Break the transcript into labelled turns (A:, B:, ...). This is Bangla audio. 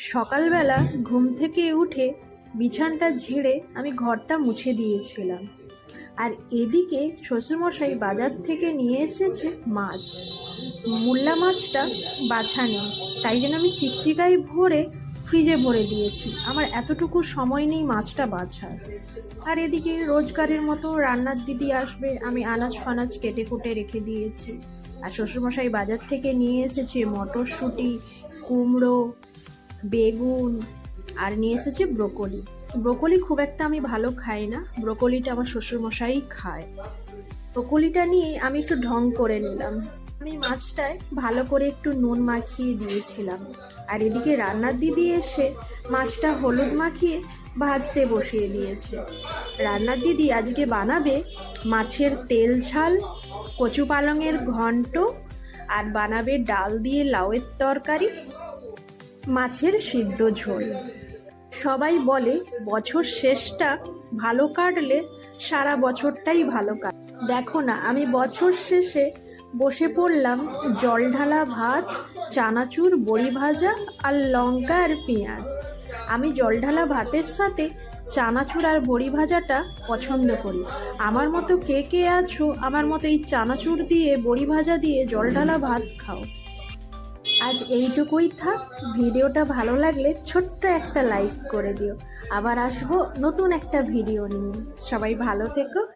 A: সকালবেলা ঘুম থেকে উঠে বিছানটা ঝেড়ে আমি ঘরটা মুছে দিয়েছিলাম। আর এদিকে শ্বশুরমশাই বাজার থেকে নিয়ে এসেছে মাছ। মূল্লা মাছটা বাছা নেই, তাই জন্য আমি চিকচিকায় ভরে ফ্রিজে ভরে দিয়েছি। আমার এতটুকু সময় নেই মাছটা বাছার। আর এদিকে রোজগারের মতো রান্নার দিদি আসবে, আমি আনাজ ফানাজ কেটে কুটে রেখে দিয়েছি। আর শ্বশুরমশাই বাজার থেকে নিয়ে এসেছে মটরশুঁটি, কুমড়ো, বেগুন, আর নিয়ে এসেছে ব্রোকলি। ব্রোকলি খুব একটা আমি ভালো খাই না, ব্রোকলিটা আমার শ্বশুরমশাই খায়। ব্রোকলিটা নিয়ে আমি একটু ঢং করে নিলাম। আমি মাছটায় ভালো করে একটু নুন মাখিয়ে দিয়েছিলাম। আর এদিকে রান্নার দিদি এসে মাছটা হলুদ মাখিয়ে ভাজতে বসিয়ে দিয়েছে। রান্নার দিদি আজকে বানাবে মাছের তেল ঝাল, কচু পালংয়ের ঘন্ট, আর বানাবে ডাল দিয়ে লাউয়ের তরকারি, মাছের সিদ্ধ ঝোল। সবাই বলে বছর শেষটা ভালো কাটলে সারা বছরটাই ভালো কাটে। দেখো না, আমি বছর শেষে বসে পড়লাম জল ঢালা ভাত, চানাচুর, বড়ি ভাজা আর লঙ্কা আর পেঁয়াজ। আমি জল ঢালা ভাতের সাথে চানাচুর আর বড়ি ভাজাটা পছন্দ করি। আমার মতো কে কে আছো আমার মতো এই চানাচুর দিয়ে বড়ি ভাজা দিয়ে জল ঢালা ভাত খাও? আজ এইটুকুই থাক। ভিডিওটা ভালো লাগলে ছোট্ট একটা লাইক করে দিও। আবার আসবো নতুন একটা ভিডিও নিয়ে। সবাই ভালো থেকো।